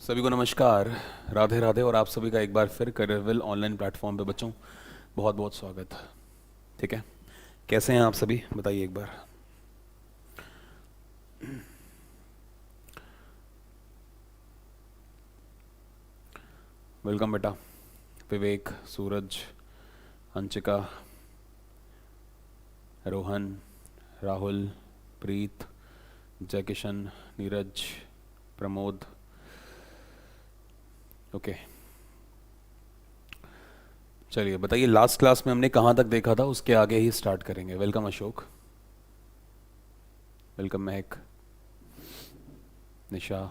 सभी को नमस्कार, राधे राधे। और आप सभी का एक बार फिर करियरविल ऑनलाइन प्लेटफॉर्म पे बच्चों बहुत बहुत स्वागत। ठीक है, कैसे हैं आप सभी, बताइए एक बार। वेलकम बेटा। विवेक, सूरज, अंशिका, रोहन, राहुल, प्रीत, जय किशन, नीरज, प्रमोद। ओके, चलिए बताइए लास्ट क्लास में हमने कहाँ तक देखा था, उसके आगे ही स्टार्ट करेंगे। वेलकम अशोक, वेलकम महक, निशा।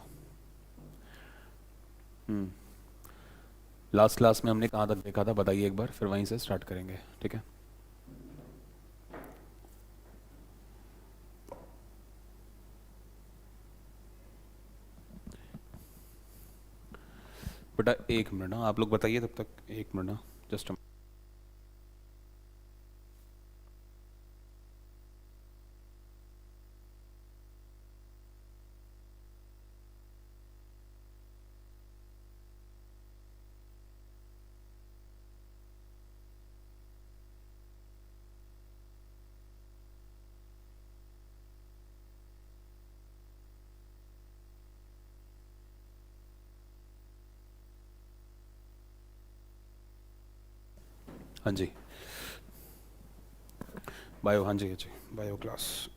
लास्ट क्लास में हमने कहाँ तक देखा था बताइए एक बार, फिर वहीं से स्टार्ट करेंगे। ठीक है, बेटा एक मिनट ना, आप लोग बताइए तब तक, एक मिनट ना, जस्ट। हाँ जी, बायो, हाँ जी हाँ जी, बायो क्लास।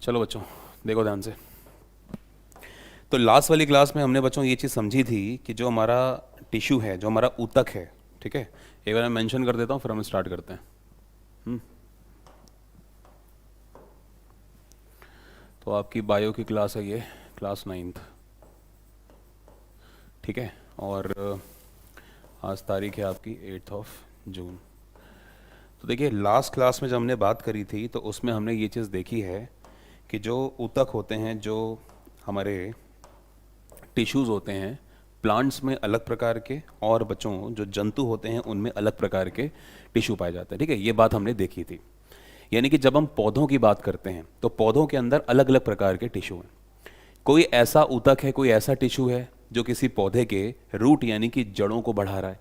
चलो बच्चों, देखो ध्यान से। तो लास्ट वाली क्लास में हमने बच्चों ये चीज़ समझी थी कि जो हमारा टिश्यू है, जो हमारा ऊतक है, ठीक है, एक बार मैं मेंशन कर देता हूँ फिर हम स्टार्ट करते हैं। तो आपकी बायो की क्लास है ये, क्लास 9th। ठीक है, और आज तारीख है आपकी 8 जून। तो देखिए लास्ट क्लास में जब हमने बात करी थी तो उसमें हमने ये चीज़ देखी है कि जो ऊतक होते हैं, जो हमारे टिश्यूज़ होते हैं, प्लांट्स में अलग प्रकार के, और बच्चों जो जंतु होते हैं उनमें अलग प्रकार के टिश्यू पाए जाते हैं। ठीक है, ये बात हमने देखी थी। यानी कि जब हम पौधों की बात करते हैं तो पौधों के अंदर अलग अलग प्रकार के टिश्यू हैं। कोई ऐसा ऊतक है, कोई ऐसा टिश्यू है जो किसी पौधे के रूट यानी कि जड़ों को बढ़ा रहा है।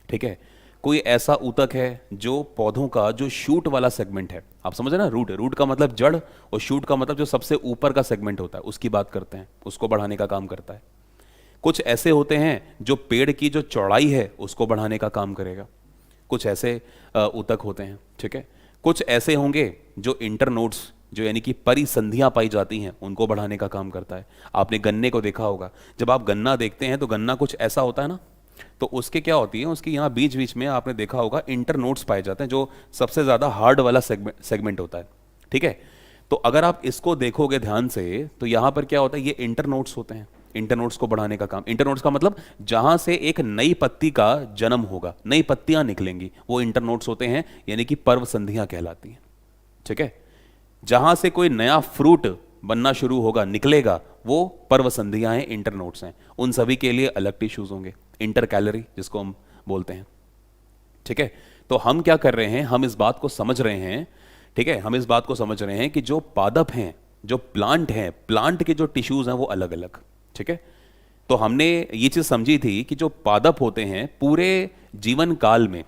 ठीक है, कोई ऐसा ऊतक है जो पौधों का जो शूट वाला सेगमेंट है, आप समझ रहे ना, रूट, रूट का मतलब जड़ और शूट का मतलब जो सबसे ऊपर का सेगमेंट होता है, उसकी बात करते हैं, उसको बढ़ाने का काम करता है। कुछ ऐसे होते हैं जो पेड़ की जो चौड़ाई है उसको बढ़ाने का काम करेगा। कुछ ऐसे ऊतक होते हैं। ठीक है, कुछ ऐसे होंगे जो इंटरनोड्स, जो यानी कि परिसंधियां पाई जाती हैं, उनको बढ़ाने का काम करता है। आपने गन्ने को देखा होगा, जब आप गन्ना देखते हैं तो गन्ना कुछ ऐसा होता है ना, तो उसके क्या होती है, उसकी यहाँ बीच बीच में आपने देखा होगा इंटरनोड्स पाए जाते हैं, जो सबसे ज़्यादा हार्ड वाला सेगमेंट होता है। ठीक है, तो अगर आप इसको देखोगे ध्यान से तो यहाँ पर क्या होता है, ये इंटरनोड्स होते हैं। इंटरनोड्स को बढ़ाने का काम, इंटरनोड्स का मतलब जहां से एक नई पत्ती का जन्म होगा, नई पत्तियां निकलेंगी, वो इंटरनोड्स होते हैं, यानी कि पर्व संधियां कहलाती हैं। ठीक है, जहां से कोई नया फ्रूट बनना शुरू होगा, निकलेगा, वो पर्व संधियां हैं, इंटरनोड्स हैं। उन सभी के लिए अलग टिश्यूज होंगे, इंटर कैलोरी जिसको हम बोलते हैं। ठीक है, तो हम क्या कर रहे हैं, हम इस बात को समझ रहे हैं। ठीक है, हम इस बात को समझ रहे हैं कि जो पादप हैं, जो प्लांट हैं, प्लांट के जो टिश्यूज हैं वो अलग अलग। ठीक है, तो हमने ये चीज समझी थी कि जो पादप होते हैं, पूरे जीवन काल में,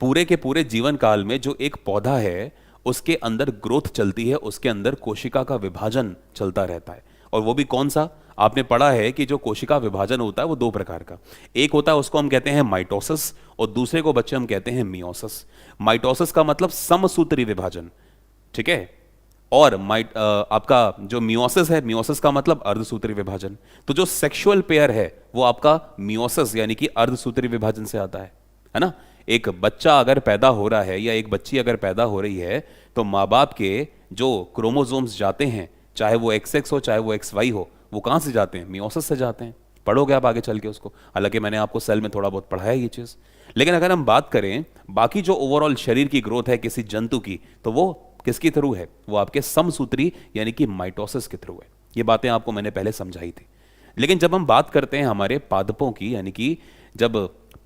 पूरे के पूरे जीवन काल में जो एक पौधा है उसके अंदर ग्रोथ चलती है, उसके अंदर कोशिका का विभाजन चलता रहता है। और वो भी कौन सा, आपने पढ़ा है कि जो कोशिका विभाजन होता है वो दो प्रकार का, एक होता है उसको हम कहते हैं माइटोसिस, और दूसरे को बच्चे हम कहते हैं मियोसिस। माइटोसिस का मतलब समसूत्री विभाजन। ठीक है, और आपका जो मियोसिस है, मियोसिस का मतलब अर्धसूत्री विभाजन। तो जो सेक्सुअल पेयर है वो आपका मियोसिस यानी कि अर्धसूत्री विभाजन से आता है ना। एक बच्चा अगर पैदा हो रहा है या एक बच्ची अगर पैदा हो रही है तो माँ बाप के जो क्रोमोसोम्स जाते हैं, चाहे वो एक्स एक्स हो चाहे वो एक्स वाई हो, वो कहाँ से जाते हैं? मियोसिस से जाते हैं। पढ़ोगे आप आगे चल के उसको, हालांकि मैंने आपको सेल में थोड़ा बहुत पढ़ाया ये चीज़। लेकिन अगर हम बात करें बाकी जो ओवरऑल शरीर की ग्रोथ है किसी जंतु की, तो वो किसके थ्रू है? वो आपके समसूत्री यानी कि माइटोसिस के थ्रू है। ये बातें आपको मैंने पहले समझाई थी। लेकिन जब हम बात करते हैं हमारे पादपों की, यानी कि जब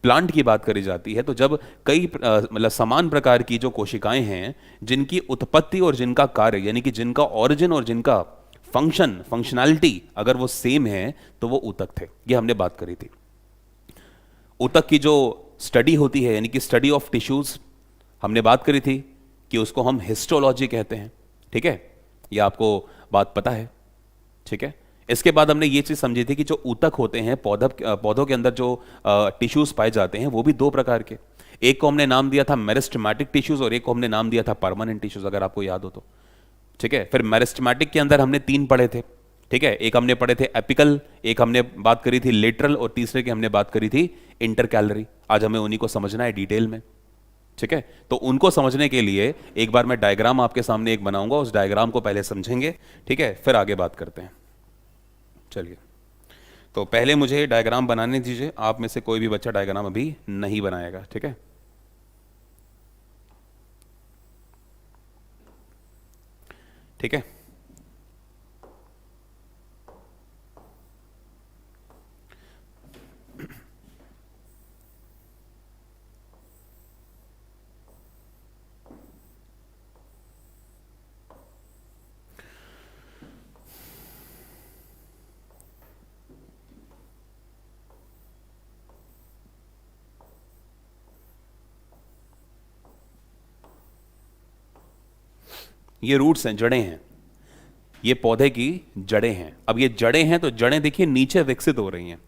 प्लांट की बात करी जाती है, तो जब कई मतलब समान प्रकार की जो कोशिकाएं हैं जिनकी उत्पत्ति और जिनका कार्य यानी कि जिनका ओरिजिन और जिनका फंक्शनैलिटी अगर वो सेम है, तो वो ऊतक थे। ये हमने बात करी थी। ऊतक की जो स्टडी होती है यानी कि स्टडी ऑफ टिश्यूज, हमने बात करी थी कि उसको हम हिस्टोलॉजी कहते हैं। ठीक है, ये आपको बात पता है। ठीक है, इसके बाद हमने ये चीज समझी थी कि जो ऊतक होते हैं पौधों के अंदर जो टिश्यूज पाए जाते हैं वो भी दो प्रकार के। एक को हमने नाम दिया था मेरिस्टेमेटिक टिश्यूज और एक को हमने नाम दिया था परमानेंट टिश्यूज, अगर आपको याद हो तो। ठीक है, फिर मेरिस्टेमेटिक के अंदर हमने तीन पढ़े थे। ठीक है, एक हमने पढ़े थे एपिकल, एक हमने बात करी थी लेटरल और तीसरे की हमने बात करी थी इंटरकैलरी। आज हमें उन्हीं को समझना है डिटेल में। ठीक है, तो उनको समझने के लिए एक बार मैं डायग्राम आपके सामने एक बनाऊंगा, उस डायग्राम को पहले समझेंगे। ठीक है, फिर आगे बात करते हैं। चलिए, तो पहले मुझे डायग्राम बनाने दीजिए। आप में से कोई भी बच्चा डायग्राम अभी नहीं बनाएगा। ठीक है, ठीक है। ये रूट्स हैं, जड़ें हैं, ये पौधे की जड़ें हैं। अब ये जड़ें हैं तो जड़ें देखिए नीचे विकसित हो रही हैं।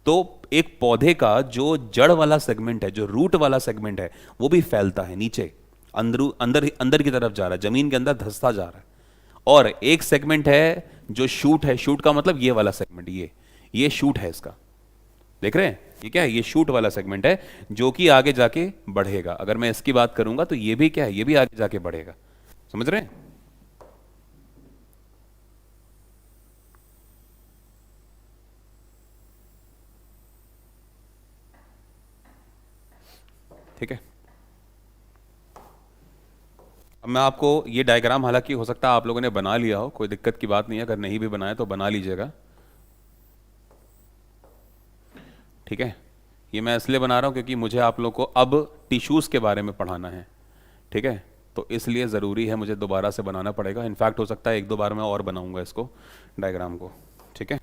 तो एक पौधे का जो जड़ वाला सेगमेंट है, जो रूट वाला सेगमेंट है, वो भी फैलता है नीचे, अंदर अंदर अंदर की तरफ जा रहा है, जमीन के अंदर धंसता जा रहा है। और एक सेगमेंट है जो शूट है। शूट का मतलब ये वाला सेगमेंट, ये शूट है इसका। देख रहे हैं ये क्या है? ये शूट वाला सेगमेंट है जो कि आगे जाके बढ़ेगा। अगर मैं इसकी बात करूंगा तो ये भी क्या है? ये भी आगे जाके बढ़ेगा। समझ रहे हैं? ठीक है, अब मैं आपको ये डायग्राम, हालांकि हो सकता है आप लोगों ने बना लिया हो, कोई दिक्कत की बात नहीं है, अगर नहीं भी बनाया तो बना लीजिएगा। ठीक है, ये मैं इसलिए बना रहा हूं क्योंकि मुझे आप लोग को अब टिश्यूज के बारे में पढ़ाना है। ठीक है, तो इसलिए ज़रूरी है, मुझे दोबारा से बनाना पड़ेगा। इनफैक्ट हो सकता है एक दो बार मैं और बनाऊंगा इसको, डायग्राम को। ठीक है,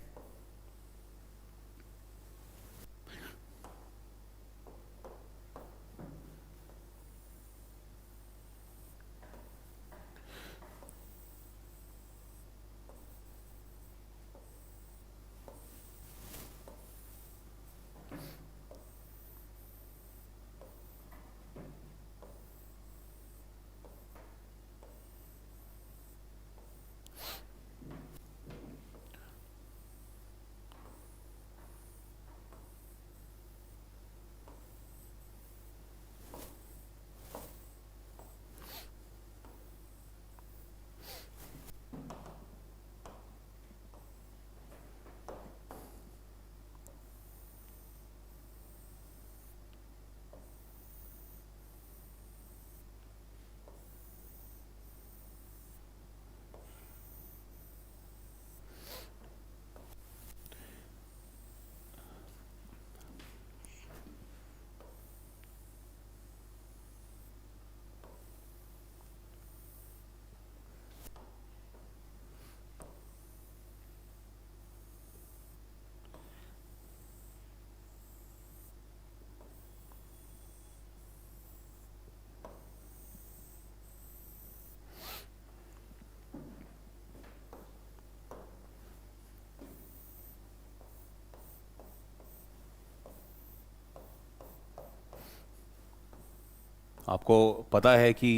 आपको पता है कि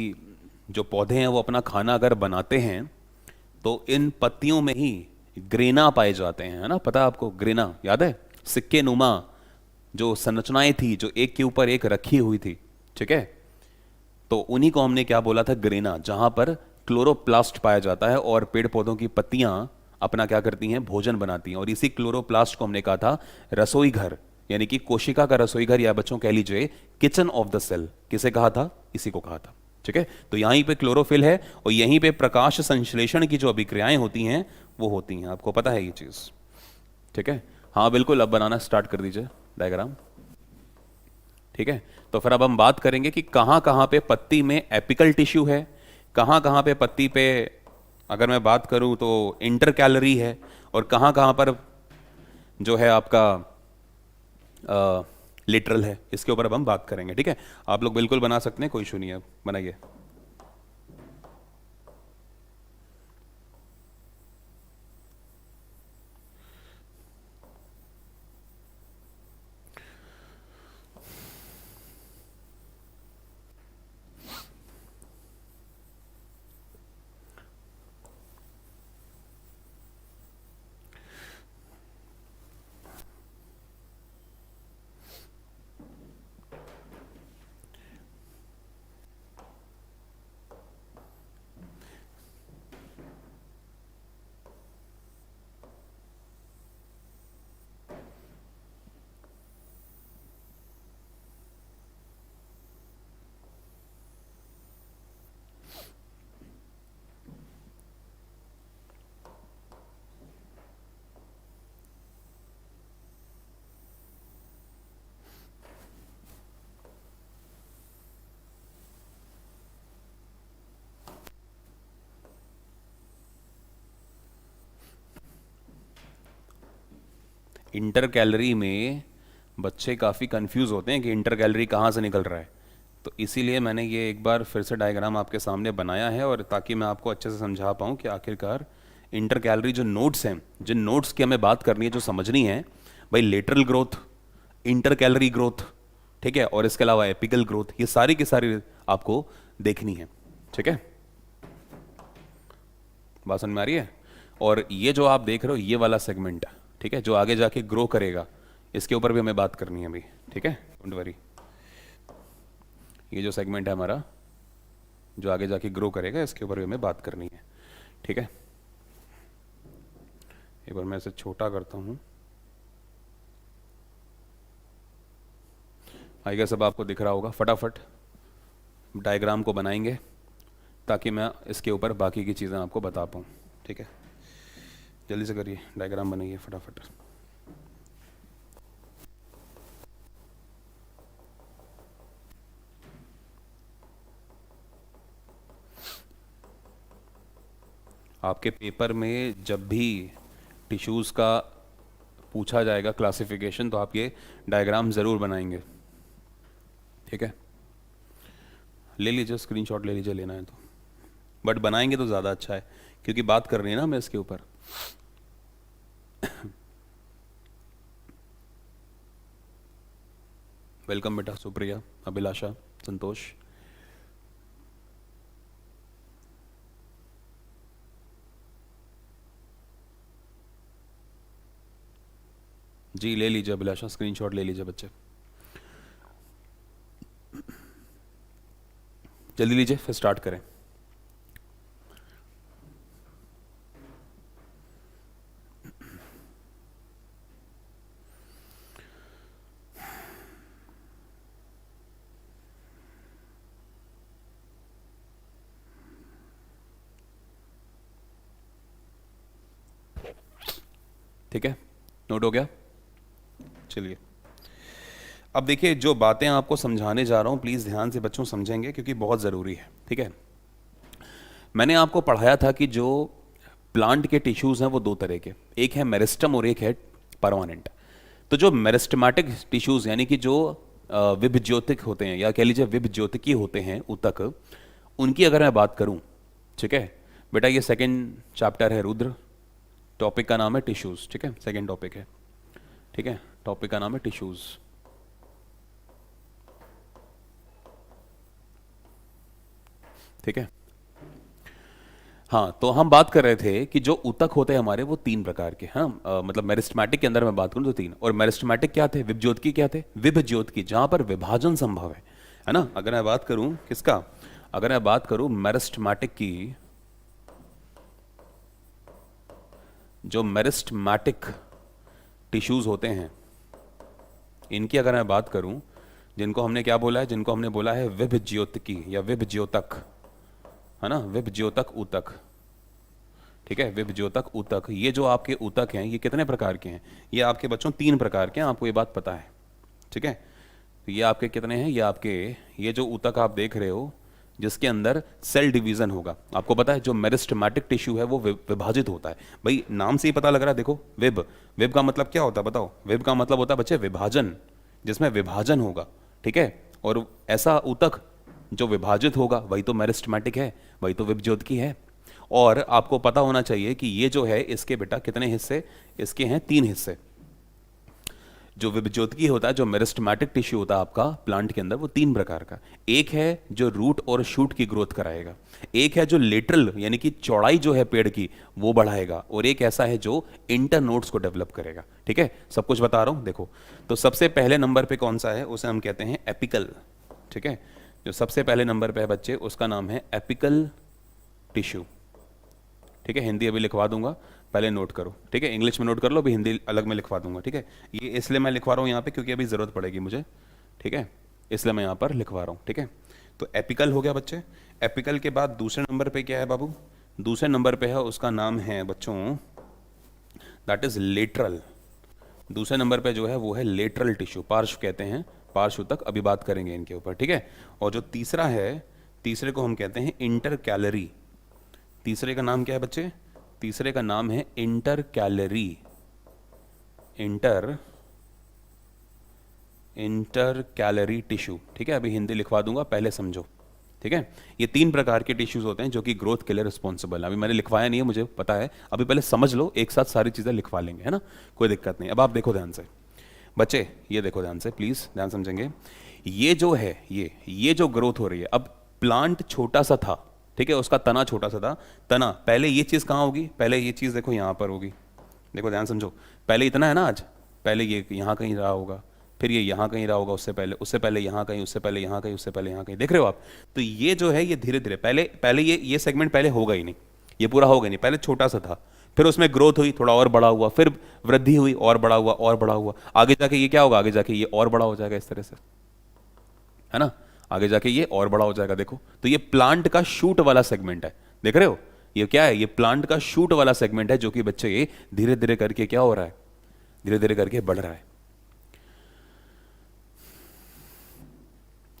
जो पौधे हैं वो अपना खाना अगर बनाते हैं तो इन पत्तियों में ही ग्रेना पाए जाते हैं, है ना, पता है आपको, ग्रेना याद है, सिक्के नुमा जो संरचनाएं थी जो एक के ऊपर एक रखी हुई थी, ठीक है, तो उन्हीं को हमने क्या बोला था, ग्रेना, जहां पर क्लोरोप्लास्ट पाया जाता है और पेड़ पौधों की पत्तियां अपना क्या करती हैं, भोजन बनाती हैं। और इसी क्लोरोप्लास्ट को हमने कहा था रसोई घर, यानी कि कोशिका का रसोई घर, या बच्चों कह लीजिए किचन ऑफ द सेल। किसे कहा था, इसी को कहा था, ठीक है। तो यहीं पे क्लोरोफिल है और यहीं पे प्रकाश संश्लेषण की जो अभिक्रियाएं होती हैं वो होती हैं, आपको पता है ये चीज, ठीक है। हाँ बिल्कुल, अब बनाना स्टार्ट कर दीजिए डायग्राम, ठीक है। तो फिर अब हम बात करेंगे कि कहां कहां पे पत्ती में एपिकल टिश्यू है, कहां कहां पे पत्ती पे, अगर मैं बात करूं तो इंटर कैलरी है, और कहां कहां पर जो है आपका लिटरल है। इसके ऊपर अब हम बात करेंगे, ठीक है। आप लोग बिल्कुल बना सकते हैं, कोई इशू नहीं है, बनाइए। इंटर कैलोरी में बच्चे काफ़ी कंफ्यूज होते हैं कि इंटर कैलोरी कहाँ से निकल रहा है, तो इसीलिए मैंने ये एक बार फिर से डायग्राम आपके सामने बनाया है, और ताकि मैं आपको अच्छे से समझा पाऊँ कि आखिरकार इंटर कैलोरी जो नोड्स हैं, जिन नोड्स की हमें बात करनी है, जो समझनी है भाई, lateral growth, inter calorie growth, ठीक है, और इसके अलावा एपिकल ग्रोथ, ये सारी की सारी आपको देखनी है, ठीक है। बात समझ में आ रही है। और ये जो आप देख रहे हो ये वाला सेगमेंट, ठीक है, जो आगे जाके ग्रो करेगा, इसके ऊपर भी हमें बात करनी है अभी, ठीक है, डोंट वरी। ये जो सेगमेंट है हमारा जो आगे जाके ग्रो करेगा, इसके ऊपर भी हमें बात करनी है, ठीक है। एक बार मैं इसे छोटा करता हूँ, आएगा सब आपको दिख रहा होगा। फटाफट डायग्राम को बनाएंगे ताकि मैं इसके ऊपर बाकी की चीज़ें आपको बता पाऊँ, ठीक है। जल्दी से करिए, डायग्राम बनाइए फटाफट। आपके पेपर में जब भी टिश्यूज़ का पूछा जाएगा क्लासिफिकेशन, तो आप ये डायग्राम ज़रूर बनाएंगे, ठीक है। ले लीजिए स्क्रीनशॉट, ले लीजिए, लेना है तो, बट बनाएंगे तो ज़्यादा अच्छा है क्योंकि बात कर रही है ना मैं इसके ऊपर। वेलकम बेटा, सुप्रिया, अभिलाषा, संतोष। जी ले लीजिए अभिलाषा, स्क्रीनशॉट ले लीजिए बच्चे, जल्दी लीजिए, फिर स्टार्ट करें। ठीक है, नोट हो गया। चलिए अब देखिए, जो बातें आपको समझाने जा रहा हूं प्लीज़ ध्यान से बच्चों समझेंगे क्योंकि बहुत ज़रूरी है, ठीक है। मैंने आपको पढ़ाया था कि जो प्लांट के टिश्यूज़ हैं वो दो तरह के, एक है मेरिस्टम और एक है परमानेंट। तो जो मेरिस्टमैटिक टिश्यूज़ यानी कि जो विभज्योतिक होते हैं, या कह लीजिए विभज्योतिकी होते हैं ऊतक, उनकी अगर मैं बात करूं, ठीक है बेटा, ये सेकंड चैप्टर है रुद्र, टॉपिक का नाम है टिश्यूज़, ठीक है, सेकंड टॉपिक है, ठीक है, टॉपिक का नाम है टिश्यूज़। ठीक है, हाँ, तो हम बात कर रहे थे कि जो ऊतक होते हैं हमारे वो तीन प्रकार के हैं। मतलब मेरिस्टेमेटिक के अंदर मैं बात करूं तो तीन। और मेरिस्टेमेटिक क्या थे, विभज्योतकी क्या थे, विभज्योतकी जहां पर विभाजन संभव है ना। अगर मैं बात करूं किसका, अगर मैं बात करूं मेरिस्टेमेटिक की, जो मेरिस्टेमेटिक टिश्यूज होते हैं इनकी अगर मैं बात करूं, जिनको हमने क्या बोला है, जिनको हमने बोला है विभज्योतकी या विभज्योतक, है ना, विभज्योतक ऊतक। ठीक है, विभज्योतक ऊतक। ये जो आपके ऊतक हैं ये कितने प्रकार के हैं, ये आपके बच्चों तीन प्रकार के हैं, आपको ये बात पता है। ठीक है, तो ये आपके कितने हैं, ये आपके, ये जो ऊतक आप देख रहे हो जिसके अंदर सेल डिवीजन होगा, आपको पता है जो मेरिस्टेमेटिक टिश्यू है वो विभाजित होता है। भाई नाम से ही पता लग रहा है, देखो विभ, विभ का मतलब क्या होता है बताओ, विभ का मतलब होता है बच्चे विभाजन, जिसमें विभाजन होगा। ठीक है, और ऐसा ऊतक जो विभाजित होगा वही तो मेरिस्टेमेटिक है, वही तो विभज्योतकी है। और आपको पता होना चाहिए कि ये जो है इसके बेटा कितने हिस्से, इसके हैं तीन हिस्से। जो विभज्योतकी होता है, जो मेरिस्टेमेटिक टिश्यू होता है आपका प्लांट के अंदर, वो तीन प्रकार का। एक है जो रूट और शूट की ग्रोथ कराएगा, एक है जो लेटरल यानी कि चौड़ाई जो है पेड़ की वो बढ़ाएगा, और एक ऐसा है जो इंटरनोड्स को डेवलप करेगा। ठीक है, सब कुछ बता रहा हूं देखो। तो सबसे पहले नंबर पे कौन सा है, उसे हम कहते हैं एपिकल। ठीक है, जो सबसे पहले नंबर पे है बच्चे उसका नाम है एपिकल टिश्यू। ठीक है, हिंदी अभी लिखवा दूंगा, पहले नोट करो। ठीक है, इंग्लिश में नोट कर लो, अभी हिंदी अलग में लिखवा दूंगा। ठीक है, ये इसलिए मैं लिखवा रहा हूँ यहाँ पे क्योंकि अभी ज़रूरत पड़ेगी मुझे। ठीक है, इसलिए मैं यहाँ पर लिखवा रहा हूँ। ठीक है, तो एपिकल हो गया बच्चे। एपिकल के बाद दूसरे नंबर पे क्या है बाबू, दूसरे नंबर पे है उसका नाम है बच्चों दैट इज लेटरल। दूसरे नंबर पे जो है वो है लेटरल टिश्यू, पार्श्व कहते हैं, पार्श्व तक अभी बात करेंगे इनके ऊपर। ठीक है, और जो तीसरा है, तीसरे को हम कहते हैं इंटर कैलरी। तीसरे का नाम क्या है बच्चे, तीसरे का नाम है inter calorie, inter calorie tissue. ठीक है, अभी हिंदी लिखवा दूंगा, पहले समझो। ठीक है, ये तीन प्रकार के टिश्यूज होते हैं जो कि ग्रोथ के लिए रिस्पॉन्सिबल है। अभी मैंने लिखवाया नहीं है, मुझे पता है, अभी पहले समझ लो, एक साथ सारी चीजें लिखवा लेंगे, है ना, कोई दिक्कत नहीं। अब आप देखो ध्यान से बच्चे, ये देखो ध्यान से, प्लीज ध्यान समझेंगे। ये जो है ये जो ग्रोथ हो रही है, अब प्लांट छोटा सा था, ठीक है, उसका तना छोटा सा था, तना पहले ये चीज कहाँ होगी, पहले ये चीज देखो यहाँ पर होगी, देखो ध्यान समझो, पहले इतना है ना आज, पहले ये यहाँ कहीं रहा होगा, फिर ये यहाँ कहीं रहा होगा, उससे पहले यहाँ कहीं, उससे पहले यहाँ कहीं, उससे पहले यहाँ कहीं, देख रहे हो आप। तो ये जो है ये धीरे धीरे पहले ये सेगमेंट पहले होगा ही नहीं, ये पूरा होगा नहीं, पहले छोटा सा था, फिर उसमें ग्रोथ हुई, थोड़ा और बड़ा हुआ, फिर वृद्धि हुई, और बड़ा हुआ, और बड़ा हुआ, आगे जाके ये क्या होगा, आगे जाके ये और बड़ा हो जाएगा इस तरह से, है ना, आगे जाके ये और बड़ा हो जाएगा। देखो तो ये प्लांट का शूट वाला सेगमेंट है, देख रहे हो, ये क्या है, ये प्लांट का शूट वाला सेगमेंट है, जो कि बच्चे ये धीरे धीरे करके क्या हो रहा है, धीरे धीरे करके बढ़ रहा है।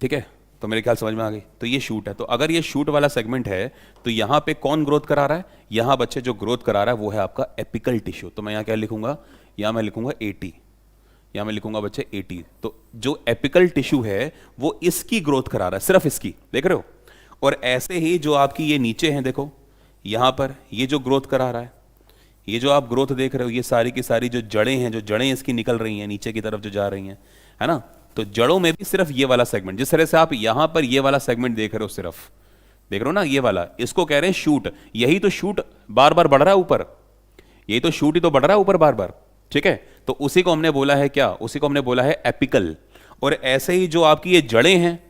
ठीक है, तो मेरे ख्याल समझ में आ गई। तो ये शूट है, तो अगर ये शूट वाला सेगमेंट है तो यहां पे कौन ग्रोथ करा रहा है, यहां बच्चे जो ग्रोथ करा रहा है वो है आपका एपिकल टिश्यू। तो मैं यहां क्या लिखूंगा, यहां मैं लिखूंगा 80, यहां मैं लिखूंगा बच्चे 80। तो जो एपिकल टिश्यू है वो इसकी ग्रोथ करा रहा है, सिर्फ इसकी, देख रहे हो। और ऐसे ही जो आपकी ये नीचे है, देखो यहां पर ये जो ग्रोथ करा रहा है, ये जो आप ग्रोथ देख रहे हो, ये सारी की सारी जो जड़ें हैं, जो जड़ें इसकी निकल रही हैं नीचे की तरफ जो जा रही हैं, है ना, तो जड़ों में भी सिर्फ ये वाला सेगमेंट, जिस तरह से आप यहां पर ये वाला सेगमेंट देख रहे हो, सिर्फ देख रहे हो ना ये वाला, इसको कह रहे हैं शूट। यही तो शूट बार बार बढ़ रहा है ऊपर, यही तो शूट ही तो बढ़ रहा है ऊपर बार बार। ठीक है, तो उसी को हमने बोला है क्या, उसी को हमने बोला है एपिकल। और ऐसे ही जो आपकी ये जड़ें हैं,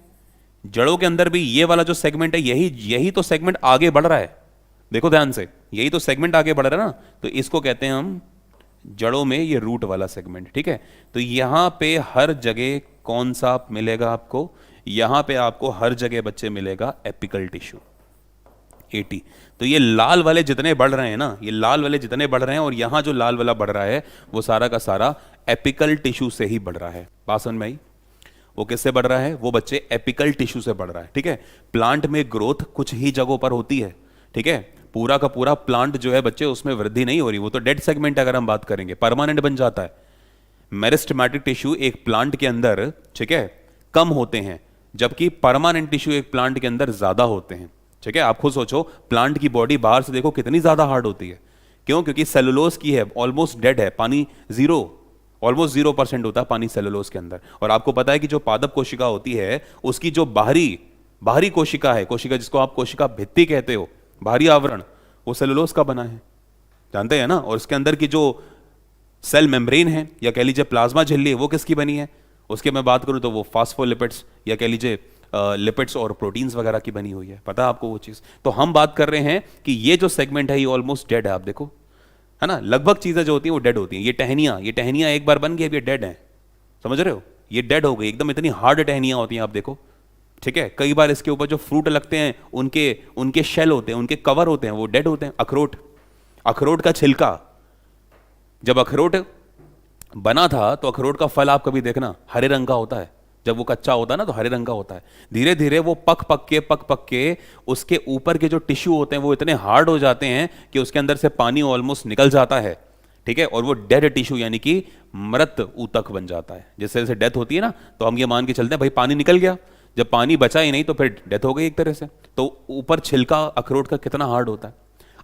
जड़ों के अंदर भी ये वाला जो सेगमेंट है, यही तो सेगमेंट आगे बढ़ रहा है, देखो ध्यान से, यही तो सेगमेंट आगे बढ़ रहा है ना, तो इसको कहते हैं हम जड़ों में ये रूट वाला सेगमेंट। ठीक है, तो यहां पे हर जगह कौन सा मिलेगा आपको, यहां पे आपको हर जगह बच्चे मिलेगा एपिकल टिश्यू 80। तो ये लाल वाले जितने बढ़ रहे हैं ना, ये लाल वाले जितने बढ़ रहे हैं, और यहां जो लाल वाला बढ़ रहा है वो सारा का सारा एपिकल टिश्यू से ही बढ़ रहा है। बात समझ में आई, वो किससे बढ़ रहा है, वो बच्चे एपिकल टिश्यू से बढ़ रहा है। ठीक है, प्लांट में ग्रोथ कुछ ही जगहों पर होती है, ठीक है, पूरा का पूरा प्लांट जो है बच्चे उसमें वृद्धि नहीं हो रही, वो तो डेड सेगमेंट अगर हम बात करेंगे, परमानेंट बन जाता है। मेरिस्टेमेटिक टिश्यू एक प्लांट के अंदर, ठीक है, कम होते हैं, जबकि परमानेंट टिश्यू एक प्लांट के अंदर ज्यादा होते हैं। ठीक है, आप खुद सोचो, प्लांट की बॉडी बाहर से देखो कितनी ज्यादा हार्ड होती है, क्यों, क्योंकि सेलुलोज की है, ऑलमोस्ट डेड है, पानी जीरो, ऑलमोस्ट 0% होता है पानी सेलुलोज के अंदर। और आपको पता है कि जो पादप कोशिका होती है उसकी जो बाहरी कोशिका है, कोशिका जिसको आप कोशिका भित्ति कहते हो, बाहरी आवरण, वो सेलुलोज का बना है, जानते हैं ना। और इसके अंदर की जो सेल मेम्ब्रेन है या कह लीजिए प्लाज्मा झिल्ली है, वो किसकी बनी है? उसके मैं बात करूं तो वो फास्फोलिपिड्स या कह लीजिए लिपिड्स और प्रोटीन्स वगैरह की बनी हुई है, पता है आपको वो चीज़। तो हम बात कर रहे हैं कि ये जो सेगमेंट है ये ऑलमोस्ट डेड है, आप देखो, है ना। लगभग चीज़ें जो होती हैं वो डेड होती हैं। ये टहनियाँ एक बार बन गई, अब ये डेड है, समझ रहे हो, ये डेड हो गई एकदम, इतनी हार्ड टहनियाँ होती हैं, आप देखो, ठीक है। कई बार इसके ऊपर जो फ्रूट लगते हैं उनके उनके शेल होते हैं, उनके कवर होते हैं, वो डेड होते हैं। अखरोट का छिलका, जब अखरोट बना था तो अखरोट का फल आप कभी देखना हरे रंग का होता है, जब वो कच्चा होता है ना तो हरे रंग का होता है। धीरे धीरे वो पक पक के उसके ऊपर के जो टिश्यू होते हैं वो इतने हार्ड हो जाते हैं कि उसके अंदर से पानी ऑलमोस्ट निकल जाता है, ठीक है। और वो डेड टिश्यू यानी कि मृत ऊतक बन जाता है। जैसे जैसे डेथ होती है ना तो हम ये मान के चलते हैं भाई पानी निकल गया, जब पानी बचा ही नहीं तो फिर डेथ हो गई एक तरह से। तो ऊपर छिलका अखरोट का कितना हार्ड होता है।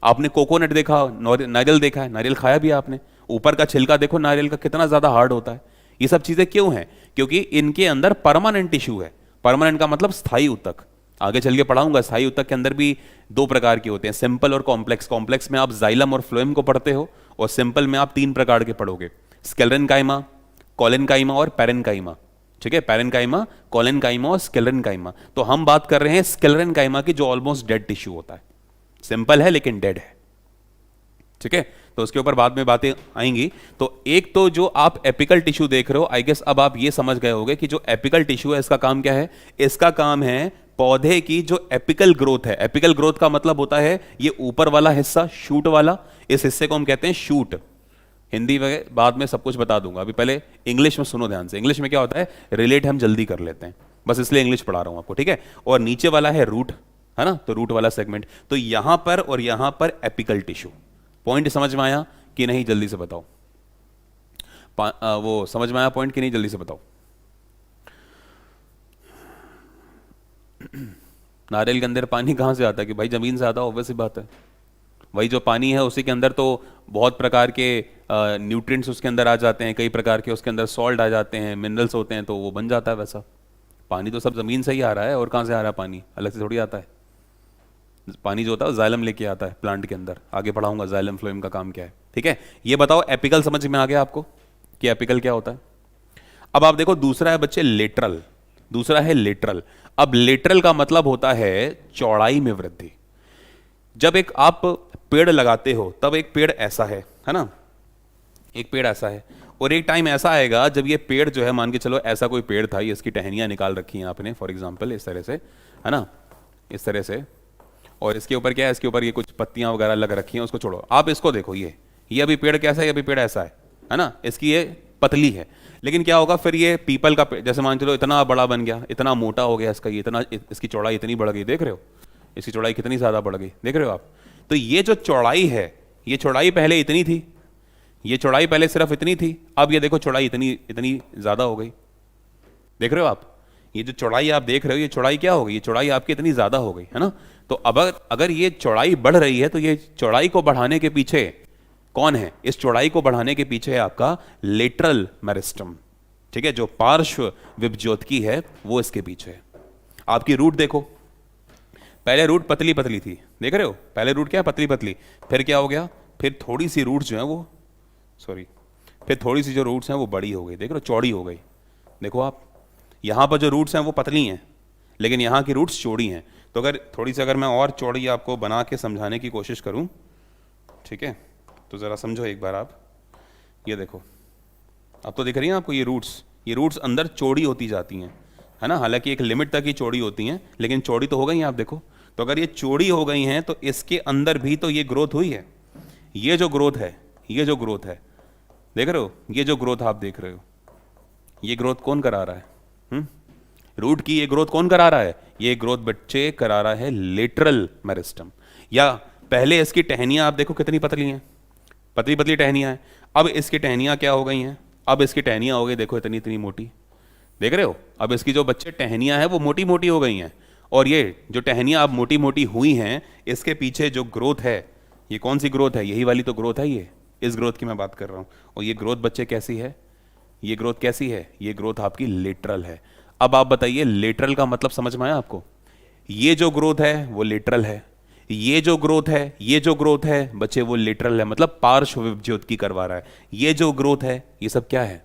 आपने कोकोनट देखा, नारियल देखा है, नारियल खाया भी आपने, ऊपर का छिलका देखो नारियल का कितना ज्यादा हार्ड होता है। ये सब चीजें क्यों हैं? क्योंकि इनके अंदर परमानेंट टिश्यू है। परमानेंट का मतलब स्थायी ऊतक, आगे चल के पढ़ाऊंगा। स्थायी ऊतक के अंदर भी दो प्रकार के होते हैं, सिंपल और कॉम्प्लेक्स। कॉम्प्लेक्स में आप जाइलम और फ्लोएम को पढ़ते हो और सिंपल में आप तीन प्रकार के पढ़ोगे, स्क्लेरेनकाइमा, कोलेनकाइमा और पैरेनकाइमा, ठीक है। पैरेनकाइमा, कोलेनकाइमा और स्क्लेरेनकाइमा। तो हम बात कर रहे हैं स्क्लेरेनकाइमा की, जो ऑलमोस्ट डेड टिश्यू होता है, सिंपल है लेकिन डेड है, ठीक है। तो उसके ऊपर बाद में बातें आएंगी। तो एक तो जो आप एपिकल टिश्यू देख रहे हो, आई गेस अब आप ये समझ गए होंगे कि जो एपिकल टिश्यू है इसका काम क्या है। इसका काम है पौधे की जो एपिकल ग्रोथ है। एपिकल ग्रोथ का मतलब होता है ये ऊपर वाला हिस्सा, शूट वाला, इस हिस्से को हम कहते हैं शूट। हिंदी में बाद में सब कुछ बता दूंगा, अभी पहले इंग्लिश में सुनो ध्यान से। इंग्लिश में क्या होता है, रिलेट हम जल्दी कर लेते हैं, बस इसलिए इंग्लिश पढ़ा रहा हूं आपको, ठीक है। और नीचे वाला है रूट, है ना, तो रूट वाला सेगमेंट। तो यहां पर और यहां पर एपिकल टिश्यू। पॉइंट समझ में आया कि नहीं, जल्दी से बताओ। वो समझ में आया पॉइंट कि नहीं, जल्दी से बताओ। नारियल के अंदर पानी कहां से आता है? कि भाई जमीन से आता है, ऑब्वियस सी बात है। वही जो पानी है उसी के अंदर तो बहुत प्रकार के न्यूट्रिएंट्स उसके अंदर आ जाते हैं, कई प्रकार के उसके अंदर सॉल्ट आ जाते हैं, मिनरल्स होते हैं, तो वो बन जाता है वैसा। पानी तो सब जमीन से ही आ रहा है, और कहां से आ रहा है पानी, अलग से थोड़ी आता है। पानी जो होता है जाइलम लेके आता है प्लांट के अंदर, आगे पढ़ाऊंगा जाइलम फ्लोएम का काम क्या है, ठीक है। ये बताओ एपिकल समझ में आ गया आपको कि एपिकल क्या होता है। अब आप देखो दूसरा है बच्चे लेटरल, दूसरा है लेटरल। अब लेटरल का मतलब होता है चौड़ाई में वृद्धि। जब एक आप पेड़ लगाते हो तब एक पेड़ ऐसा है ना, एक पेड़ ऐसा है, और एक टाइम ऐसा आएगा जब ये पेड़ जो है, मान के चलो ऐसा कोई पेड़ था, ये इसकी टहनियां निकाल रखी हैं आपने फॉर एग्जांपल इस तरह से, है ना, इस तरह से, और इसके ऊपर क्या है, इसके ऊपर ये कुछ पत्तियां वगैरह लग रखी हैं, उसको छोड़ो, आप इसको देखो, ये अभी पेड़ कैसा है, ये अभी पेड़ ऐसा है ना, इसकी ये पतली है। लेकिन क्या होगा फिर, ये पीपल का पेड़ जैसे मान चलो इतना बड़ा बन गया, इतना मोटा हो गया इसका, ये इतना, इसकी चौड़ाई इतनी बढ़ गई, देख रहे हो इसकी चौड़ाई कितनी ज्यादा बढ़ गई, देख रहे हो आप। तो ये जो चौड़ाई है, ये चौड़ाई पहले इतनी थी, ये चौड़ाई पहले सिर्फ इतनी थी, अब ये देखो चौड़ाई इतनी इतनी ज्यादा हो गई, देख रहे हो आप। ये जो चौड़ाई आप देख रहे हो, ये चौड़ाई क्या हो गई, ये चौड़ाई आपकी इतनी ज्यादा हो गई, है ना। तो अब अगर ये चौड़ाई बढ़ रही है तो ये चौड़ाई को बढ़ाने के पीछे कौन है, इस चौड़ाई को बढ़ाने के पीछे है आपका लेटरल मेरिस्टम, ठीक है, जो पार्श्व विभज्योतकी है वो इसके पीछे है। आपकी रूट देखो, पहले रूट पतली पतली थी, देख रहे हो, पहले रूट क्या है, पतली पतली, फिर क्या हो गया, फिर थोड़ी सी रूट जो है वो, फिर थोड़ी सी जो रूट्स हैं वो बड़ी हो गई, देख रहे हो, चौड़ी हो गई। देखो आप, यहां पर जो रूट्स हैं वो पतली हैं, लेकिन यहां की रूट्स चौड़ी हैं। तो अगर थोड़ी सी अगर मैं और चौड़ी आपको बना के समझाने की कोशिश करूं, ठीक है, तो जरा समझो एक बार आप, ये देखो, अब तो दिख रही है आपको ये रूट्स अंदर चौड़ी होती जाती हैं, है ना, हालांकि एक लिमिट तक ही चौड़ी होती हैं, लेकिन चौड़ी तो हो गई हैं, आप देखो। तो अगर ये चौड़ी हो गई हैं तो इसके अंदर भी तो ये ग्रोथ हुई है, ये जो ग्रोथ है, ये जो ग्रोथ है, देख रहे हो, ये जो ग्रोथ आप देख रहे हो, ये ग्रोथ कौन करा रहा है, रूट की ये ग्रोथ कौन करा रहा है, ये ग्रोथ बच्चे करा रहा है लेटरल मेरिस्टम। या पहले इसकी टहनियां आप देखो कितनी पतली हैं, पतली पतली टहनियां हैं, अब इसकी टहनियां क्या हो गई हैं, अब इसकी टहनियां हो गई देखो इतनी इतनी मोटी, देख रहे हो, अब इसकी जो बच्चे टहनियां हैं वो मोटी मोटी हो गई हैं, और ये जो टहनियां अब मोटी मोटी हुई हैं, इसके पीछे जो ग्रोथ है, ये कौन सी ग्रोथ है, यही वाली तो ग्रोथ है, ये इस ग्रोथ की मैं बात कर रहा हूं। और ये ग्रोथ बच्चे कैसी है, ये ग्रोथ कैसी है, ये ग्रोथ आपकी लेटरल है। अब आप बताइए लेटरल का मतलब समझ में आया आपको, ये जो ग्रोथ है वो लेटरल है, ये जो ग्रोथ है, ये जो ग्रोथ है बच्चे वो लेटरल है, मतलब पार्श्व विभज्योत करवा रहा है। ये जो ग्रोथ है ये सब क्या है,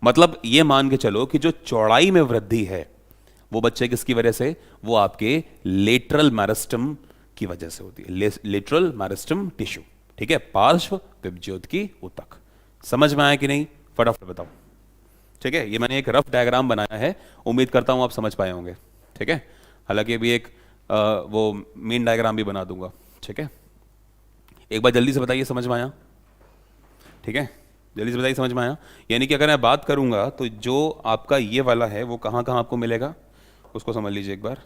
मतलब ये मान के चलो कि जो चौड़ाई में वृद्धि है वो बच्चे किसकी वजह से, वो आपके लेटरल मैरिस्टम की वजह से होती है, लेटरल मैरिस्टम टिश्यू। ठीक है, पार्श्व विभज्योत की ऊतक। समझ में आया कि नहीं, फटाफट बताओ। ठीक है, ये मैंने एक रफ डायग्राम बनाया है, उम्मीद करता हूं आप समझ पाए होंगे। ठीक है, हालांकि अभी एक वो मेन डायग्राम भी बना दूंगा। ठीक है, एक बार जल्दी से बताइए समझ में आया। ठीक है, जल्दी से बताइए समझ में आया। यानी कि अगर मैं बात करूंगा तो जो आपका ये वाला है वो कहां कहां आपको मिलेगा, उसको समझ लीजिए एक बार।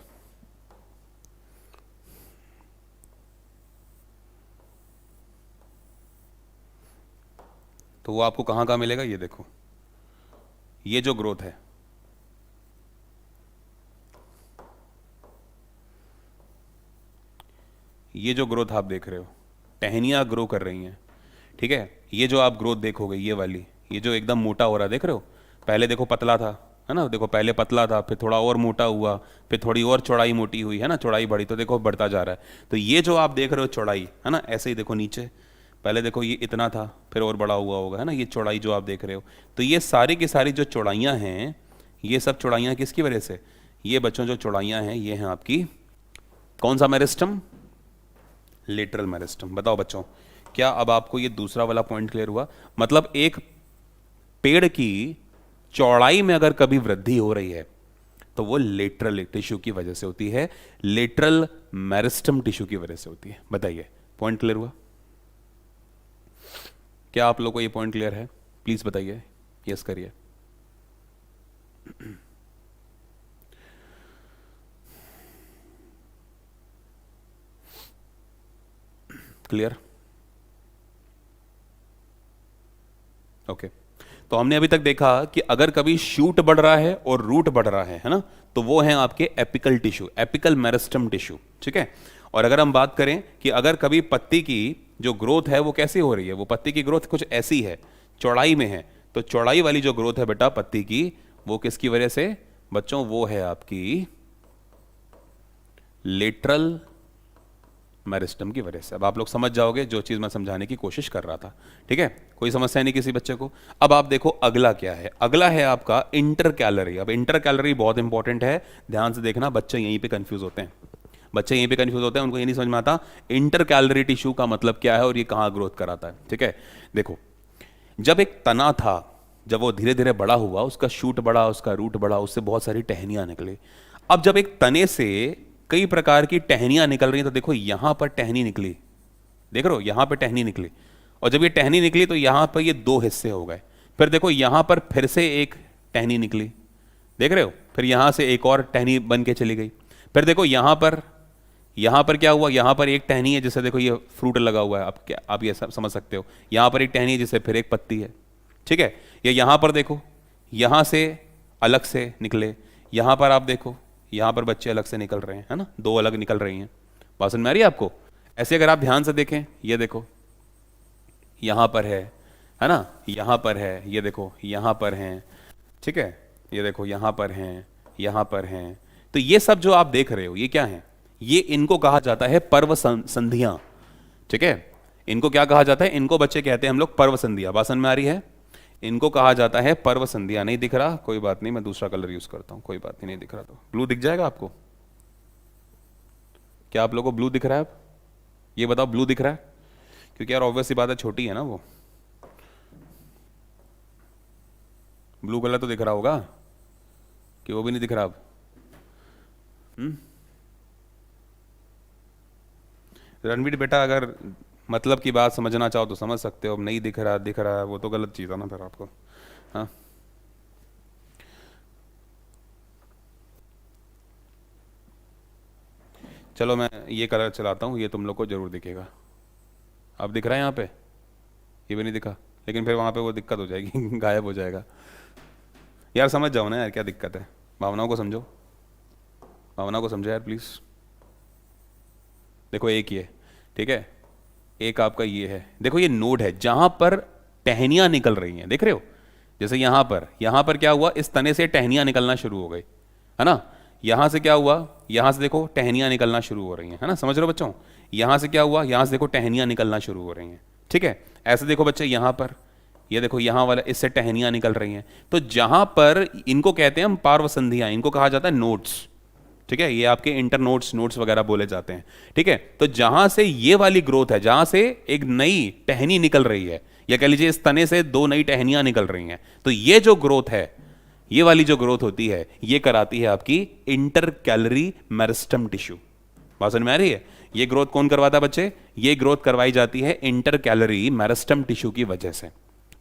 तो वो आपको कहां कहां मिलेगा, ये देखो, ये जो ग्रोथ है, ये जो ग्रोथ आप देख रहे हो, टहनियां ग्रो कर रही हैं। ठीक है, ये जो आप ग्रोथ देखोगे, ये वाली, ये जो एकदम मोटा हो रहा है, देख रहे हो, पहले देखो पतला था, है ना, देखो पहले पतला था, फिर थोड़ा और मोटा हुआ, फिर थोड़ी और चौड़ाई मोटी हुई, है ना, चौड़ाई बढ़ी, तो देखो बढ़ता जा रहा है। तो ये जो आप देख रहे हो चौड़ाई, है ना, ऐसे ही देखो नीचे, पहले देखो ये इतना था, फिर और बड़ा हुआ होगा, है ना, ये चौड़ाई जो आप देख रहे हो। तो ये सारी की सारी जो चौड़ाइयाँ हैं, ये सब चौड़ाइयाँ किसकी वजह से, ये बच्चों जो चौड़ाइयाँ हैं ये हैं आपकी कौन सा मेरिस्टम, लेटरल मेरिस्टम। बताओ बच्चों, क्या अब आपको ये दूसरा वाला पॉइंट क्लियर हुआ। मतलब एक पेड़ की चौड़ाई में अगर कभी वृद्धि हो रही है तो वो लेटरल टिश्यू की वजह से होती है, लेटरल मेरिस्टम टिश्यू की वजह से होती है। बताइए, पॉइंट क्लियर हुआ, क्या आप लोगों को ये पॉइंट क्लियर है, प्लीज बताइए, यस करिए। Clear, okay. तो हमने अभी तक देखा कि अगर कभी शूट बढ़ रहा है और रूट बढ़ रहा है ना, तो वो है आपके apical tissue, apical meristem tissue. ठीक है, और अगर हम बात करें कि अगर कभी पत्ती की जो ग्रोथ है वो कैसी हो रही है, वो पत्ती की ग्रोथ कुछ ऐसी है, चौड़ाई में है, तो चौड़ाई वाली जो ग्रोथ है बेटा पत्ती की, वो किसकी वजह से बच्चों, वो है आपकी लेटरल मेरिस्टम की वजह से। अब आप लोग समझ जाओगे जो चीज मैं समझाने की कोशिश कर रहा था। ठीक है, कोई समस्या नहीं किसी बच्चे को। अब आप देखो अगला क्या है, अगला है आपका इंटर कैलरी। अब इंटर कैलरी बहुत इंपॉर्टेंट है, ध्यान से देखना, बच्चे यहीं पे कंफ्यूज होते हैं, बच्चे यहीं पे कंफ्यूज होते हैं, उनको ये नहीं समझ में आता इंटर कैलरी टिश्यू का मतलब क्या है और ये कहां ग्रोथ कराता है। ठीक है, देखो, जब एक तना था, जब वो धीरे धीरे बड़ा हुआ, उसका शूट बढ़ा, उसका रूट बढ़ा, उससे बहुत सारी टहनियां निकली। अब जब एक तने से कई प्रकार की टहनियां निकल रही हैं, तो देखो यहां पर टहनी निकली, देख रहे हो, यहां पर टहनी निकली, और जब ये टहनी निकली तो यहां पर ये दो हिस्से हो गए। फिर देखो यहां पर फिर से एक टहनी निकली, देख रहे हो, फिर यहां से एक और टहनी बन के चली गई। फिर देखो यहां पर क्या हुआ, यहां पर एक टहनी है जिससे देखो ये फ्रूट लगा हुआ है, आप क्या आप ये समझ सकते हो, यहां पर एक टहनी है जिससे फिर एक पत्ती है। ठीक है, या यहां पर देखो, यहां से अलग से निकले, यहां पर आप देखो, यहां पर बच्चे अलग से निकल रहे हैं, है ना, दो अलग निकल रही हैं। बात समझ में आ रही है आपको। ऐसे अगर आप ध्यान से देखें, ये देखो यहां पर है ना, यहां पर है, ये देखो यहां पर हैं, ठीक है, ये देखो यहां पर हैं, यहां पर हैं। तो ये सब जो आप देख रहे हो ये क्या है, ये इनको कहा जाता है पर्व संधियां। ठीक है, इनको क्या कहा जाता है, इनको बच्चे कहते हैं हम लोग पर्व संधियां। बात समझ में आ रही है, इनको कहा जाता है पर्व संधियां। नहीं दिख रहा, कोई बात नहीं, मैं दूसरा कलर यूज करता हूं, कोई बात नहीं दिख रहा तो ब्लू दिख जाएगा आपको। क्या आप लोगों को ब्लू दिख रहा है, अब ये बताओ ब्लू दिख रहा है, क्योंकि यार ऑब्वियस सी बात है, छोटी है ना वो, ब्लू कलर तो दिख रहा होगा कि वो भी नहीं दिख रहा अब। रणवीर बेटा, अगर मतलब की बात समझना चाहो तो समझ सकते हो, अब नहीं दिख रहा, दिख रहा है, वो तो गलत चीज़ है ना फिर आपको। हाँ, चलो मैं ये कलर चलाता हूँ, ये तुम लोग को जरूर दिखेगा। अब दिख रहा है यहाँ पे, ये भी नहीं दिखा, लेकिन फिर वहाँ पे वो दिक्कत हो जाएगी गायब हो जाएगा। यार समझ जाओ ना यार, क्या दिक्कत है, भावनाओं को समझो, भावना को समझो यार प्लीज़। देखो एक ये, ठीक है, एक आपका ये है, देखो ये नोड है जहां पर टहनियां निकल रही हैं, देख रहे हो, जैसे यहां पर क्या हुआ, इस तने से टहनियां निकलना शुरू हो गई, है ना, यहां से क्या हुआ, यहां से देखो टहनियां निकलना शुरू हो रही हैं, है ना, समझ रहे हो बच्चों। यहां से क्या हुआ, यहां से देखो टहनियां निकलना शुरू हो रही हैं, ठीक है। ऐसे देखो बच्चे यहां पर, ये देखो यहां वाला, इससे टहनियां निकल रही हैं। तो जहां पर इनको कहते हैं हम पार्व संधियां, इनको कहा जाता है नोड्स, ठीक है। ये आपके इंटर नोड्स, नोड्स वगैरह बोले जाते हैं, ठीक है। तो जहां से ये वाली ग्रोथ है, जहां से एक नई टहनी निकल रही है, या कह लीजिए इस तने से दो नई टहनियां निकल रही हैं, तो ये जो ग्रोथ है, ये वाली जो ग्रोथ होती है, ये कराती है आपकी इंटर कैलरी मेरिस्टम टिश्यू। बात समझ में आ रही है। ये ग्रोथ कौन करवाता है बच्चे, ये ग्रोथ करवाई जाती है इंटर कैलरी मेरिस्टम टिश्यू की वजह से।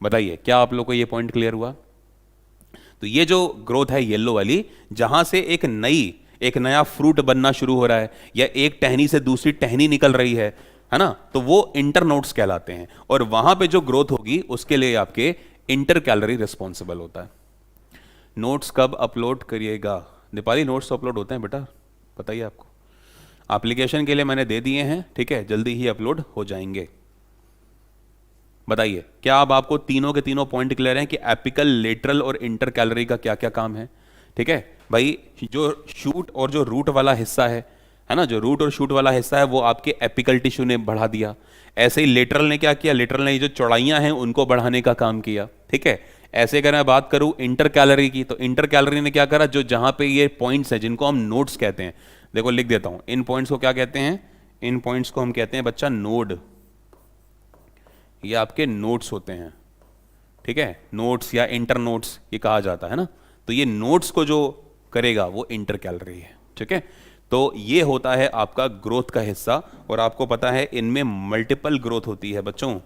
बताइए क्या आप लोग को ये पॉइंट क्लियर हुआ। तो ये जो ग्रोथ है येलो वाली, जहां से एक नया फ्रूट बनना शुरू हो रहा है, या एक टहनी से दूसरी टहनी निकल रही है ना, तो वो इंटरनोड्स कहलाते हैं। और वहां पे जो ग्रोथ होगी उसके लिए आपके इंटर कैलरी रिस्पॉन्सिबल होता है। नोट्स कब अपलोड करिएगा। नेपाली नोट्स अपलोड होते हैं बेटा, बताइए आपको। एप्लीकेशन के लिए मैंने दे दिए हैं, ठीक है, जल्दी ही अपलोड हो जाएंगे। बताइए क्या अब आपको तीनों के तीनों पॉइंट क्लियर हैं कि एपिकल, लेटरल और इंटर कैलरी का क्या क्या काम है, ठीक है भाई। जो शूट और जो रूट वाला हिस्सा है ना, जो रूट और शूट वाला हिस्सा है वो आपके एपिकल टिश्यू ने बढ़ा दिया। ऐसे ही लेटरल ने क्या किया, लेटरल ने जो चौड़ाइयां हैं उनको बढ़ाने का काम किया, ठीक है। ऐसे अगर मैं बात करूं इंटर कैलरी की, तो इंटर कैलरी ने क्या करा, जो जहां पे ये पॉइंट्स हैं जिनको हम नोड्स कहते हैं, देखो लिख देता हूं, इन पॉइंट्स को क्या कहते हैं, इन पॉइंट्स को हम कहते हैं बच्चा नोड। ये आपके नोड्स होते हैं, ठीक है, नोड्स या इंटर नोड्स ये कहा जाता है ना। तो ये नोड्स को जो करेगा वो इंटर कैलरी है, ठीक है। तो ये होता है आपका ग्रोथ का हिस्सा। और आपको पता है इनमें मल्टीपल ग्रोथ होती है बच्चों।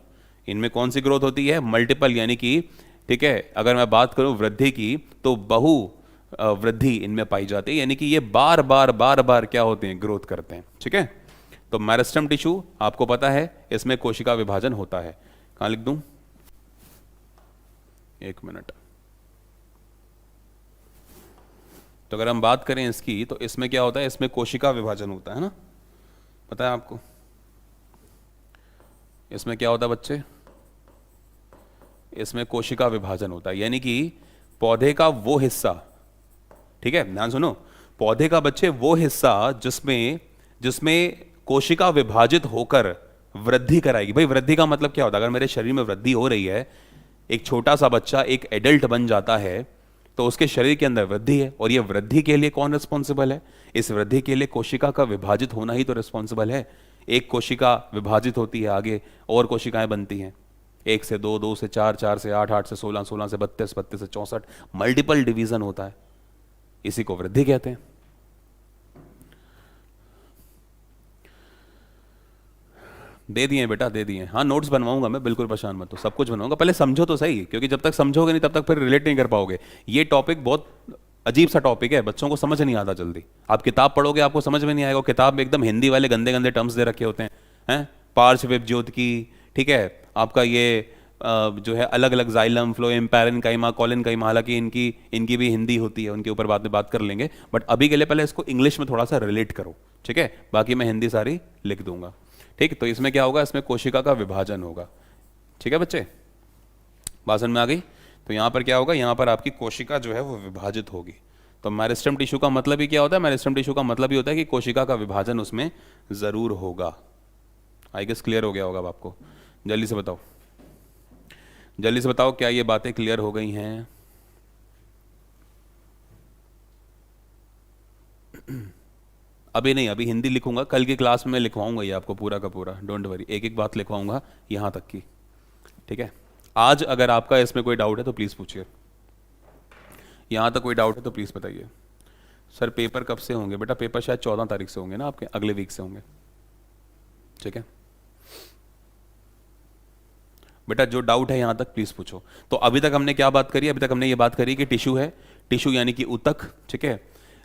इनमें कौन सी ग्रोथ होती है, मल्टीपल, यानी कि ठीक है, अगर मैं बात करूं वृद्धि की, तो बहु वृद्धि इनमें पाई जाती है, यानी कि ये बार बार क्या होते हैं, ग्रोथ करते हैं, ठीक है। तो मेरिस्टम टिश्यू आपको पता है, इसमें कोशिका विभाजन होता है। कहां लिख दूं, एक मिनट। तो अगर हम बात करें इसकी, तो इसमें क्या होता है, इसमें कोशिका विभाजन होता है ना, पता है आपको। इसमें क्या होता है बच्चे, इसमें कोशिका विभाजन होता है, यानी कि पौधे का वो हिस्सा, ठीक है, ध्यान सुनो, पौधे का बच्चे वो हिस्सा जिसमें कोशिका विभाजित होकर वृद्धि कराएगी। भाई वृद्धि का मतलब क्या होता है, अगर मेरे शरीर में वृद्धि हो रही है, एक छोटा सा बच्चा एक एडल्ट बन जाता है, तो उसके शरीर के अंदर वृद्धि है, और ये वृद्धि के लिए कौन रिस्पॉन्सिबल है, इस वृद्धि के लिए कोशिका का विभाजित होना ही तो रिस्पॉन्सिबल है। एक कोशिका विभाजित होती है, आगे और कोशिकाएं बनती हैं, 1 से 2, 2 से 4, 4 से 8, 8 से 16, 16 से 32, 32 से 64, मल्टीपल डिवीजन होता है, इसी को वृद्धि कहते हैं। दे दिए बेटा, दे दिए। हाँ नोट्स बनवाऊंगा मैं, बिल्कुल परेशान मत हो, सब कुछ बनवाऊंगा। पहले समझो तो सही, क्योंकि जब तक समझोगे नहीं तब तक फिर रिलेट नहीं कर पाओगे। ये टॉपिक बहुत अजीब सा टॉपिक है, बच्चों को समझ नहीं आता जल्दी। आप किताब पढ़ोगे आपको समझ में नहीं आएगा, किताब में एकदम हिंदी वाले गंदे गंदे टर्म्स दे रखे होते हैं, पार्श्व ज्योतिकी, ठीक है, आपका ये जो है अलग अलग जाइलम, फ्लोएम, पैरेन्काइमा, कोलेनकाइमा, हालांकि इनकी भी हिंदी होती है, उनके ऊपर बाद में बात कर लेंगे। बट अभी के लिए पहले इसको इंग्लिश में थोड़ा सा रिलेट करो, ठीक है, बाकी मैं हिंदी सारी लिख दूंगा, ठीक। तो इसमें क्या होगा, इसमें कोशिका का विभाजन होगा, ठीक है बच्चे, बात समझ में आ गई। तो यहां पर क्या होगा, यहां पर आपकी कोशिका जो है वो विभाजित होगी। तो मेरिस्टम टिश्यू का मतलब ही क्या होता है, मेरिस्टम टिश्यू का मतलब ही होता है कि कोशिका का विभाजन उसमें जरूर होगा। आई गेस क्लियर हो गया होगा अब आपको। जल्दी से बताओ, जल्दी से बताओ, क्या ये बातें क्लियर हो गई हैं। अभी नहीं, अभी हिंदी लिखूंगा, कल की क्लास में मैं लिखवाऊंगा ये आपको पूरा का पूरा, डोंट वरी, एक एक बात लिखवाऊंगा यहां तक की, ठीक है। आज अगर आपका इसमें कोई डाउट है तो प्लीज पूछिए, यहां तक कोई डाउट है तो प्लीज बताइए। सर पेपर कब से होंगे, बेटा पेपर शायद 14 तारीख से होंगे ना आपके, अगले वीक से होंगे, ठीक है बेटा। जो डाउट है यहां तक प्लीज पूछो। तो अभी तक हमने क्या बात करी, अभी तक हमने ये बात करी कि टिश्यू है, टिश्यू यानी कि ऊतक, ठीक है।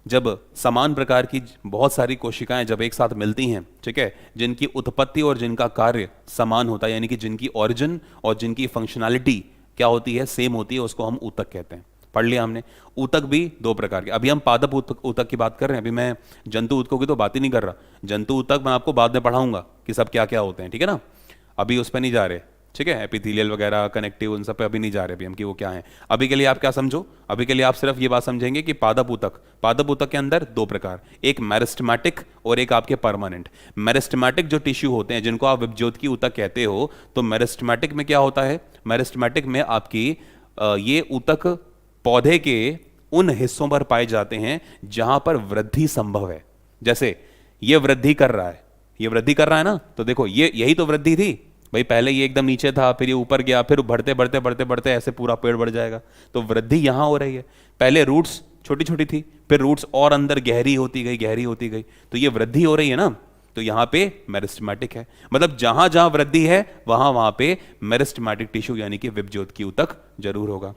जब समान प्रकार की बहुत सारी कोशिकाएं जब एक साथ मिलती हैं, ठीक है, जिनकी उत्पत्ति और जिनका कार्य समान होता है, यानी कि जिनकी ओरिजिन और जिनकी फंक्शनैलिटी क्या होती है, सेम होती है, उसको हम ऊतक कहते हैं। पढ़ लिया हमने। ऊतक भी 2 प्रकार के, अभी हम पादप ऊतक की बात कर रहे हैं, अभी मैं जंतु ऊतकों की तो बात ही नहीं कर रहा। जंतु ऊतक मैं आपको बाद में पढ़ाऊंगा कि सब क्या क्या होते हैं, ठीक है ना, अभी उस पर नहीं जा रहे, ठीक है, एपिथेलियल वगैरह, कनेक्टिव, उन सब पे अभी नहीं जा रहे अभी हम कि वो क्या है। अभी के लिए आप क्या समझो, अभी के लिए आप सिर्फ ये बात समझेंगे कि पादप ऊतक, पादप ऊतक के अंदर दो प्रकार, एक मेरिस्टेमेटिक और एक आपके परमानेंट। मेरिस्टेमेटिक जो टिश्यू होते हैं जिनको आप विभज्योतकी ऊतक कहते हो, तो मेरिस्टेमेटिक में क्या होता है, मेरिस्टेमेटिक में आपकी ये ऊतक पौधे के उन हिस्सों पर पाए जाते हैं जहां पर वृद्धि संभव है। जैसे ये वृद्धि कर रहा है, ये वृद्धि कर रहा है ना, तो देखो ये यही तो वृद्धि थी भाई, पहले ये एकदम नीचे था, फिर ये ऊपर गया, फिर बढ़ते बढ़ते बढ़ते बढ़ते ऐसे पूरा पेड़ बढ़ जाएगा। तो वृद्धि यहां हो रही है, पहले रूट्स छोटी छोटी थी, फिर रूट्स और अंदर गहरी होती गई, गहरी होती गई, तो ये वृद्धि हो रही है ना। तो यहां पे मेरिस्टेमेटिक है, मतलब जहां जहां वृद्धि है वहां वहां पे मेरिस्टेमेटिक टिश्यू यानी कि विभज्योतकी ऊतक जरूर होगा।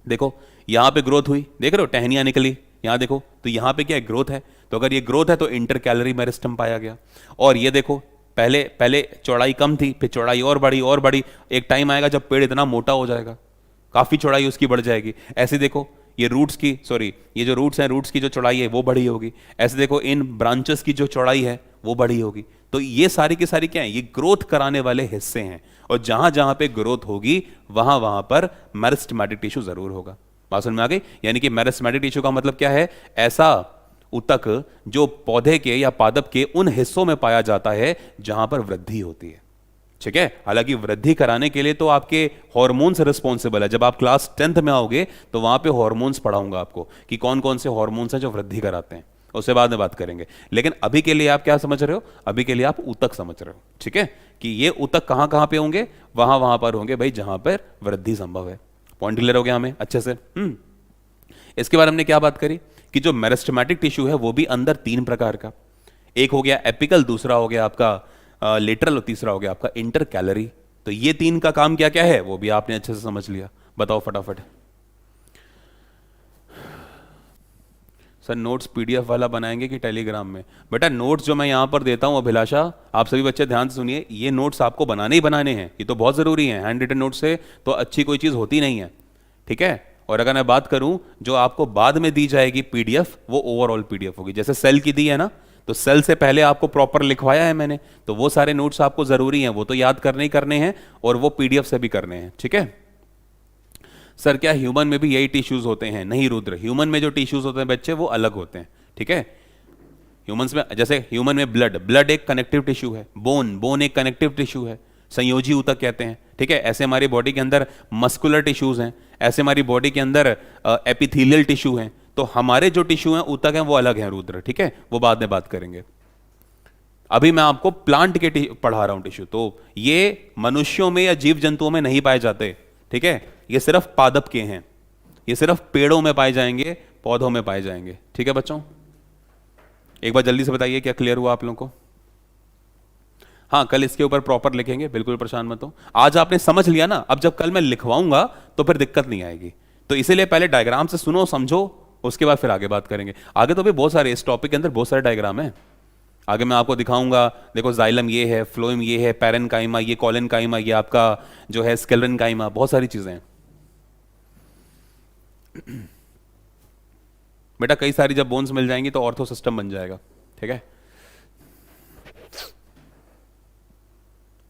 देखो यहां पे ग्रोथ हुई, देख रहे हो टहनियां निकली, यहां देखो, तो यहां पे क्या है, ग्रोथ है। तो अगर ये ग्रोथ है तो इंटरकैलरी मेरिस्टम पाया गया। और ये देखो पहले पहले चौड़ाई कम थी, फिर चौड़ाई और बढ़ी और बढ़ी, एक टाइम आएगा जब पेड़ इतना मोटा हो जाएगा, काफी चौड़ाई उसकी बढ़ जाएगी। ऐसे देखो ये रूट्स की, सॉरी ये जो रूट्स हैं, रूट्स की जो चौड़ाई है वो बढ़ी होगी। ऐसे देखो इन ब्रांचेस की जो चौड़ाई है वो बढ़ी होगी। तो ये सारी की सारी क्या है, ये ग्रोथ कराने वाले हिस्से हैं, और जहां जहां पे ग्रोथ होगी वहां वहां पर मेरिस्टेमेटिक टिश्यू जरूर होगा। बात समझ में आ गई? यानी कि मेरिस्टेमेटिक टिश्यू का मतलब क्या है, ऐसा ऊतक जो पौधे के या पादप के उन हिस्सों में पाया जाता है जहां पर वृद्धि होती है। ठीक है, हालांकि वृद्धि कराने के लिए तो आपके हॉर्मोन्स रिस्पॉन्सिबल है। जब आप क्लास 10th में आओगे तो वहां पे हॉर्मोन्स पढ़ाऊंगा आपको कि कौन कौन से हॉर्मोन्स हैं जो वृद्धि कराते हैं, उससे बाद में बात करेंगे। लेकिन अभी के लिए आप क्या समझ रहे हो, अभी के लिए आप ऊतक समझ रहे हो। ठीक है, कि ये ऊतक कहां कहां पे होंगे, वहां वहां पर होंगे भाई जहां पर वृद्धि संभव है। पॉइंट क्लियर हो गया हमें अच्छे से? इसके बाद हमने क्या बात करी कि जो मेरिस्टेमेटिक टिश्यू है वो भी अंदर तीन प्रकार का, एक हो गया एपिकल, दूसरा हो गया आपका लेटरल, और तीसरा हो गया आपका इंटरकैलरी। तो ये तीन का काम क्या क्या है वो भी आपने अच्छे से समझ लिया। बताओ फटाफट। सर नोट्स पीडीएफ वाला बनाएंगे कि टेलीग्राम में? बेटा नोट्स जो मैं यहां पर देता हूं अभिलाषा, आप सभी बच्चे ध्यान से सुनिए, ये नोट्स आपको बनाने ही बनाने हैं, ये तो बहुत जरूरी है। हैंड रिटन नोट्स से तो अच्छी कोई चीज होती नहीं है। ठीक है, और अगर मैं बात करूं जो आपको बाद में दी जाएगी पीडीएफ, वो ओवरऑल पीडीएफ होगी। जैसे सेल की दी है ना, तो सेल से पहले आपको प्रॉपर लिखवाया है मैंने, तो वो सारे नोट्स आपको जरूरी हैं, वो तो याद करने ही करने हैं, और वो पीडीएफ से भी करने हैं। ठीक है सर, क्या ह्यूमन में भी यही टिश्यूज होते हैं? नहीं रुद्र, ह्यूमन में जो टिश्यूज होते हैं बच्चे वो अलग होते हैं। ठीक है, ह्यूमंस में जैसे ह्यूमन में ब्लड, ब्लड एक कनेक्टिव टिश्यू है, बोन, बोन एक कनेक्टिव टिश्यू है, संयोजी ऊतक कहते हैं। ठीक है, ऐसे हमारी बॉडी के अंदर मस्कुलर टिश्यूज हैं, ऐसे हमारी बॉडी के अंदर एपिथेलियल टिश्यू हैं। तो हमारे जो टिश्यू हैं ऊतक हैं वो अलग हैं रुद्र। ठीक है, वो बाद में बात करेंगे। अभी मैं आपको प्लांट के पढ़ा रहा हूं टिश्यू, तो ये मनुष्यों में या जीव जंतुओं में नहीं पाए जाते। ठीक है, ये सिर्फ पादप के हैं, ये सिर्फ पेड़ों में पाए जाएंगे, पौधों में पाए जाएंगे। ठीक है बच्चों, एक बार जल्दी से बताइए क्या क्लियर हुआ आप लोगों को? हाँ, कल इसके ऊपर प्रॉपर लिखेंगे, बिल्कुल परेशान मत हो। आज आपने समझ लिया ना, अब जब कल मैं लिखवाऊंगा तो फिर दिक्कत नहीं आएगी। तो इसीलिए पहले डायग्राम से सुनो समझो, उसके बाद फिर आगे बात करेंगे। आगे तो भी बहुत सारे, इस टॉपिक के अंदर बहुत सारे डायग्राम हैं, आगे मैं आपको दिखाऊंगा। देखो जाइलम ये है, फ्लोएम ये है, पैरेनकाइमा ये, कॉलेनकाइमा ये आपका जो है स्केलेरनकाइमा, बहुत सारी चीजें हैं बेटा। कई सारी जब बोन्स मिल जाएंगी तो ऑर्थो सिस्टम बन जाएगा। ठीक है,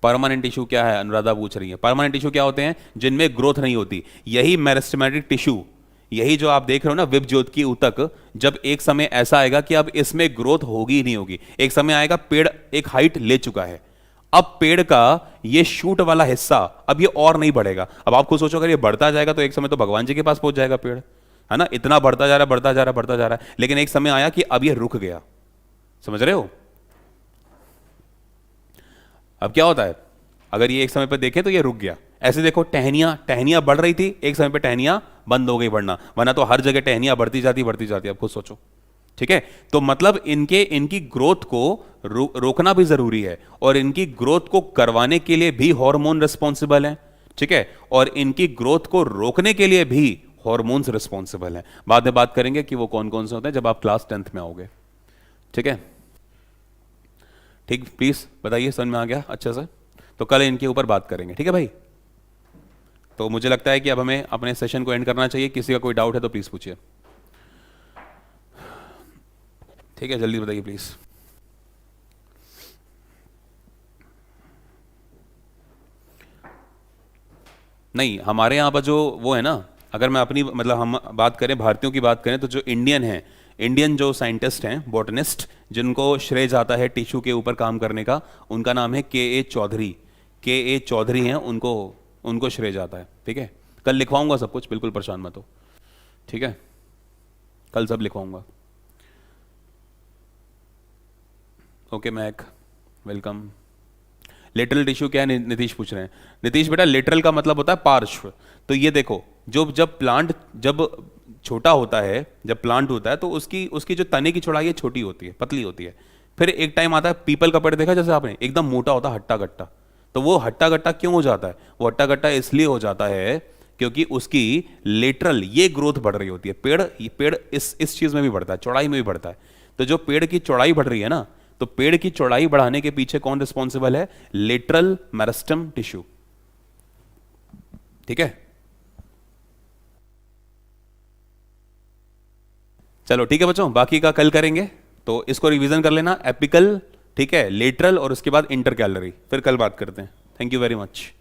परमानेंट टिश्यू क्या है अनुराधा पूछ रही है? परमानेंट टिश्यू क्या होते हैं? जिनमें ग्रोथ नहीं होती। यही मेरिस्टेमेटिक टिश्यू, यही जो आप देख रहे हो ना विभज्योतकी ऊतक, जब एक समय ऐसा आएगा कि अब इसमें ग्रोथ होगी ही नहीं होगी, एक समय आएगा पेड़ एक हाइट ले चुका है, अब पेड़ का ये शूट वाला हिस्सा अब ये और नहीं बढ़ेगा। अब आप खुद सोचो, अगर ये बढ़ता जाएगा तो एक समय तो भगवान जी के पास पहुंच जाएगा पेड़, है ना? इतना बढ़ता जा रहा है, बढ़ता जा रहा है, बढ़ता जा रहा है, लेकिन एक समय आया कि अब ये रुक गया। समझ रहे हो? अब क्या होता है, अगर ये एक समय पर देखें तो ये रुक गया। ऐसे देखो टहनियां, टहनियां बढ़ रही थी, एक समय पे टहनियां बंद हो गई बढ़ना, वरना तो हर जगह टहनियां बढ़ती जाती बढ़ती जाती। अब खुद सोचो। ठीक है, तो मतलब इनकी ग्रोथ को रोकना भी जरूरी है, और इनकी ग्रोथ को करवाने के लिए भी हार्मोन रिस्पॉन्सिबल है। ठीक है, और इनकी ग्रोथ को रोकने के लिए भी हार्मोन्स रिस्पॉन्सिबल हैं। बाद में बात करेंगे कि वो कौन कौन से होते हैं जब आप क्लास 10th में आओगे। ठीक है, ठीक, प्लीज बताइए, समझ में आ गया अच्छे से? तो कल इनके ऊपर बात करेंगे। ठीक है भाई, तो मुझे लगता है कि अब हमें अपने सेशन को एंड करना चाहिए। किसी का कोई डाउट है तो प्लीज पूछिए। ठीक है, जल्दी बताइए प्लीज। नहीं, हमारे यहाँ पर जो वो है ना, अगर मैं अपनी मतलब हम बात करें, भारतीयों की बात करें, तो जो इंडियन है, इंडियन जो साइंटिस्ट हैं, बॉटनिस्ट, जिनको श्रेय जाता है टिश्यू के ऊपर काम करने का, उनका नाम है के ए चौधरी। के ए चौधरी हैं, उनको उनको श्रेय जाता है। ठीक है, कल लिखवाऊंगा सब कुछ, बिल्कुल परेशान मत हो। ठीक है, कल सब लिखवाऊंगा। Okay Mac, welcome. Lateral tissue क्या है, नीतीश पूछ रहे हैं। नीतीश बेटा, लेटरल का मतलब होता है पार्श्व। तो ये देखो, जब प्लांट जब छोटा होता है, जब प्लांट होता है, तो उसकी उसकी जो तने की चौड़ाई है छोटी होती है, पतली होती है। फिर एक टाइम आता है, पीपल का पेड़ देखा जैसे आपने, एकदम मोटा होता है, हट्टा कट्टा। तो वो हट्टा कट्टा क्यों हो जाता है? वो हट्टा कट्टा इसलिए हो जाता है क्योंकि उसकी लेटरल ये ग्रोथ बढ़ रही होती है। पेड़ इस चीज में भी बढ़ता है, चौड़ाई में भी बढ़ता है। तो जो पेड़ की चौड़ाई बढ़ रही है ना, तो पेड़ की चौड़ाई बढ़ाने के पीछे कौन रिस्पॉन्सिबल है? Lateral meristem tissue. ठीक है, चलो ठीक है बच्चों, बाकी का कल करेंगे। तो इसको रिवीजन कर लेना, एपिकल, ठीक है, लेटरल, और उसके बाद इंटरकैलरी। फिर कल बात करते हैं। Thank you very much.